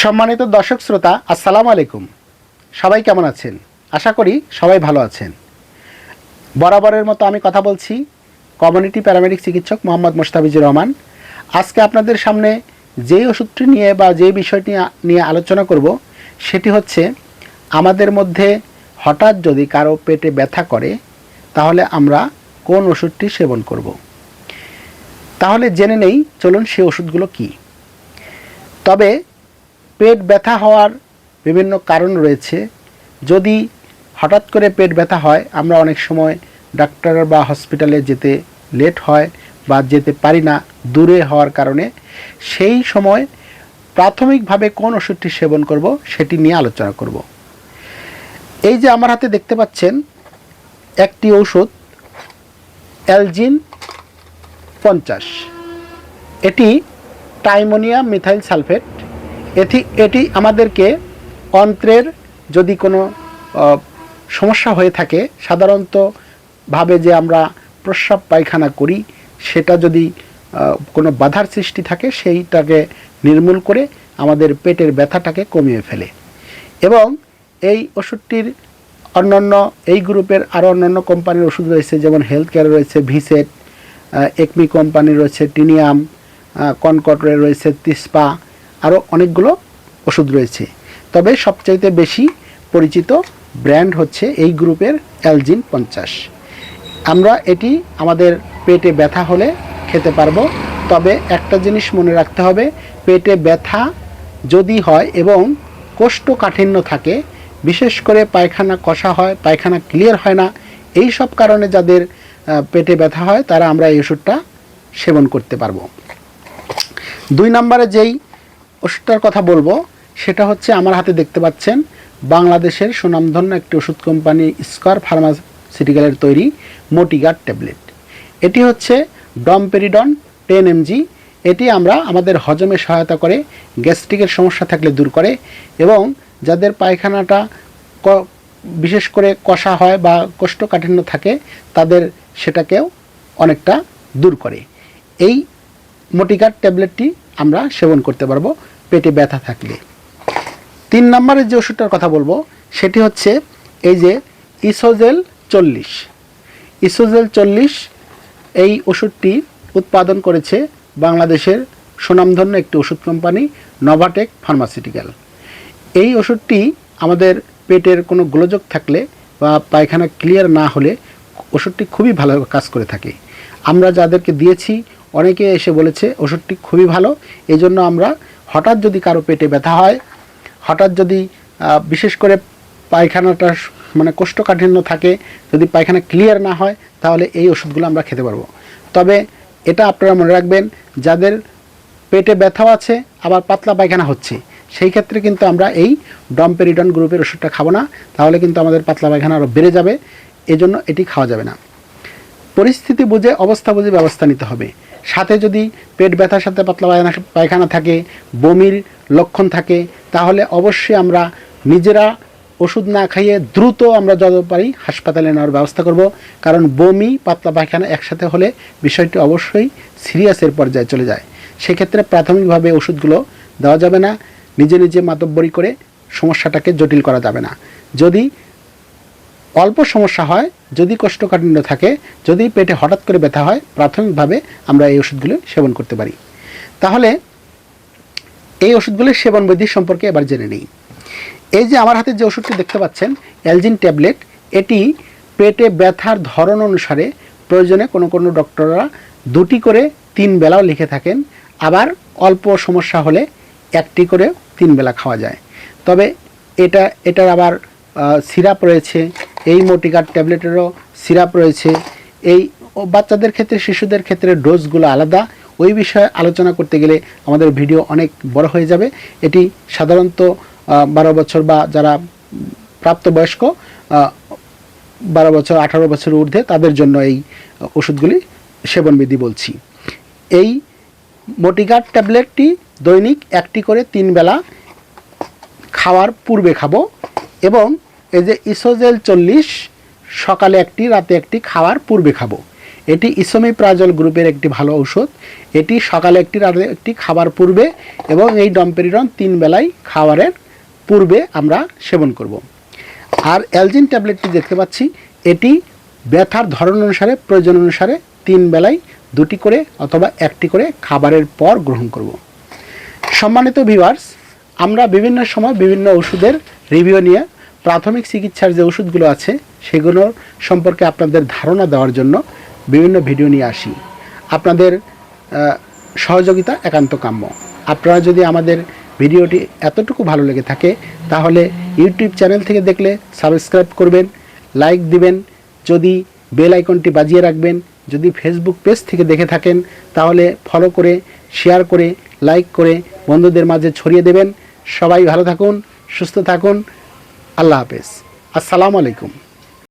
সম্মানিত দর্শক শ্রোতা, আসসালামু আলাইকুম। সবাই কেমন আছেন? আশা করি সবাই ভালো আছেন। বরাবরের মতো আমি কথা বলছি কমিউনিটি প্যারামেডিক চিকিৎসক মোহাম্মদ মোস্তাফিজুর রহমান। আজকে আপনাদের সামনে যেই ওষুধটি নিয়ে বা যেই বিষয়টি নিয়ে আলোচনা করব সেটি হচ্ছে আমাদের মধ্যে হঠাৎ যদি কারো পেটে ব্যথা করে তাহলে আমরা কোন ওষুধটি সেবন করব। তাহলে জেনে নেই, চলুন সেই ওষুধগুলো কী। তবে পেট ব্যথা হওয়ার বিভিন্ন কারণ রয়েছে। যদি হঠাৎ করে পেট ব্যথা হয়, আমরা অনেক সময় ডাক্তার বা হসপিটালে যেতে লেট হয় বা যেতে পারি না দূরে হওয়ার কারণে। সেই সময় প্রাথমিকভাবে কোন ওষুধটি সেবন করব সেটি নিয়ে আলোচনা করব। এই যে আমার হাতে দেখতে পাচ্ছেন একটি ওষুধ অ্যালজিন 50, এটি টাইমোনিয়াম মিথাইল সালফেট। এটি আমাদেরকে অন্ত্রের যদি কোনো সমস্যা হয়ে থাকে, সাধারণত ভাবে যে আমরা প্রস্রাব পায়খানা করি, সেটা যদি কোনো বাধার সৃষ্টি থাকে সেইটাকে নির্মূল করে আমাদের পেটের ব্যথাটাকে কমিয়ে ফেলে। এবং এই ওষুধটির অন্যান্য এই গ্রুপের আরও অন্যান্য কোম্পানির ওষুধ রয়েছে, যেমন হেলথ কেয়ার রয়েছে ভিসেট, একমি কোম্পানির রয়েছে টিনিয়াম, কনকর্ডের রয়েছে তিস্পা, আরও অনেকগুলো ওষুধ রয়েছে। তবে সবচাইতে বেশি পরিচিত ব্র্যান্ড হচ্ছে এই গ্রুপের অ্যালজিন 50। আমরা এটি আমাদের পেটে ব্যথা হলে খেতে পারবো। তবে একটা জিনিস মনে রাখতে হবে, পেটে ব্যথা যদি হয় এবং কোষ্ঠকাঠিন্য থাকে, বিশেষ করে পায়খানা কষা হয়, পায়খানা ক্লিয়ার হয় না, এই সব কারণে যাদের পেটে ব্যথা হয় তারা আমরা এই ওষুধটা সেবন করতে পারবো। 2 নম্বরে যেই ওষুধটার কথা বলবো সেটা হচ্ছে আমার হাতে দেখতে পাচ্ছেন বাংলাদেশের সুনামধন্য একটি ওষুধ কোম্পানি স্কয়ার ফার্মাসিউটিক্যালের তৈরি মোটিগার্ড ট্যাবলেট। এটি হচ্ছে ডমপেরিডন 10 mg। এটি আমরা আমাদের হজমে সহায়তা করে, গ্যাস্ট্রিকের সমস্যা থাকলে দূর করে এবং যাদের পায়খানাটা বিশেষ করে কষা হয় বা কোষ্ঠকাঠিন্য থাকে তাদের সেটাকেও অনেকটা দূর করে। এই মোটিগার্ড ট্যাবলেটটি আমরা সেবন করতে পারবো পেটে ব্যথা থাকলে। 3 নম্বরের যে ওষুধটার কথা বলবো সেটি হচ্ছে এই যে ইসোজেল 40। ইসোজেল 40 এই ওষুধটি উৎপাদন করেছে বাংলাদেশের সুনামধন্য একটি ওষুধ কোম্পানি নোভাটেক ফার্মাসিউটিক্যাল। এই ওষুধটি আমাদের পেটের কোনো গোলযোগ থাকলে বা পায়খানা ক্লিয়ার না হলে ওষুধটি খুবই ভালো কাজ করে থাকে। আমরা যাদেরকে দিয়েছি অনেকে এসে বলেছে ওষুধটি খুবই ভালো। এই জন্য আমরা হঠাৎ যদি কারো পেটে ব্যথা হয়, হঠাৎ যদি বিশেষ করে পায়খানাটা মানে কোষ্ঠকাঠিন্য থাকে, যদি পায়খানা ক্লিয়ার না হয় তাহলে এই ওষুধগুলো আমরা খেতে পারবো। তবে এটা আপনারা মনে রাখবেন, যাদের পেটে ব্যথাও আছে আবার পাতলা পায়খানা হচ্ছে, সেই ক্ষেত্রে কিন্তু আমরা এই ডমপেরিডন গ্রুপের ওষুধটা খাবো না, তাহলে কিন্তু আমাদের পাতলা পায়খানা আরও বেড়ে যাবে। এজন্য এটি খাওয়া যাবে না। পরিস্থিতি বুঝে অবস্থা বুঝে ব্যবস্থা নিতে হবে। সাথে যদি পেট ব্যথার সাথে পাতলা পায়খানা থাকে, বমির লক্ষণ থাকে, তাহলে অবশ্যই আমরা নিজেরা ওষুধ না খাইয়ে দ্রুত আমরা যত পারি হাসপাতালে নেওয়ার ব্যবস্থা করব। কারণ বমি পাতলা পায়খানা একসাথে হলে বিষয়টি অবশ্যই সিরিয়াসের পর্যায়ে চলে যায়। সেক্ষেত্রে প্রাথমিকভাবে ওষুধগুলো দেওয়া যাবে না, নিজে নিজে মাতব্বরি করে সমস্যাটাকে জটিল করা যাবে না। যদি অল্প সমস্যা হয়, যদি কোষ্ঠকাঠিন্য থাকে, যদি পেটে হঠাৎ করে ব্যথা হয়, প্রাথমিকভাবে আমরা এই ওষুধগুলো সেবন করতে পারি। তাহলে এই ওষুধগুলির সেবন বিধি সম্পর্কে এবার জেনে নিই। এই যে আমার হাতে যে ওষুধটি দেখতে পাচ্ছেন অ্যালজিন ট্যাবলেট, এটি পেটে ব্যথার ধরন অনুসারে প্রয়োজনে কোনো কোনো ডক্টররা 2টি করে 3 বেলাও লিখে থাকেন। আবার অল্প সমস্যা হলে 1টি করে 3 বেলা খাওয়া যায়। তবে এটার আবার সিরাপ রয়েছে, এই মোটিগার্ড ট্যাবলেটেরও সিরাপ রয়েছে। এই বাচ্চাদের ক্ষেত্রে, শিশুদের ক্ষেত্রে ডোজগুলো আলাদা। ওই বিষয়ে আলোচনা করতে গেলে আমাদের ভিডিও অনেক বড় হয়ে যাবে। এটি সাধারণত 12 বছর বা যারা প্রাপ্তবয়স্ক 12 বছর 18 বছর ঊর্ধ্বে তাদের জন্য এই ওষুধগুলি সেবনবিধি বলছি। এই মোটিগার্ড ট্যাবলেটটি দৈনিক 1টি করে 3 বেলা খাওয়ার পূর্বে খাবো এবং এই যে ইসোজেল 40 সকালে 1টি রাতে 1টি খাওয়ার পূর্বে খাবো। এটি ইসোমিপ্রাজল গ্রুপের একটি ভালো ঔষধ। এটি সকালে একটি, রাতে একটি, খাবার পূর্বে এবং এই ডমপেরিডন 3 বেলায় খাবারের পূর্বে আমরা সেবন করব। আর অ্যালজিন ট্যাবলেটটি দেখতে পাচ্ছি, এটি ব্যথার ধরন অনুসারে, প্রয়োজন অনুসারে 3 বেলায় 2টি করে অথবা 1টি করে খাবারের পর গ্রহণ করব। সম্মানিত ভিউয়ার্স, আমরা বিভিন্ন সময় বিভিন্ন ওষুধের রিভিউ নিয়ে প্রাথমিক চিকিৎসার যে ওষুধগুলো আছে সেগুলোর সম্পর্কে আপনাদের ধারণা দেওয়ার জন্য বিভিন্ন ভিডিও নিয়ে আসি। আপনাদের সহযোগিতা একান্ত কাম্য। আপনারা যদি আমাদের ভিডিওটি এতটুকু ভালো লেগে থাকে তাহলে ইউটিউব চ্যানেল থেকে দেখলে সাবস্ক্রাইব করবেন, লাইক দিবেন, যদি বেল আইকনটি বাজিয়ে রাখবেন। যদি ফেসবুক পেজ থেকে দেখে থাকেন তাহলে ফলো করে, শেয়ার করে, লাইক করে বন্ধুদের মাঝে ছড়িয়ে দেবেন। সবাই ভালো থাকুন, সুস্থ থাকুন। আল্লাহ হাফেজ। আসসালামু আলাইকুম।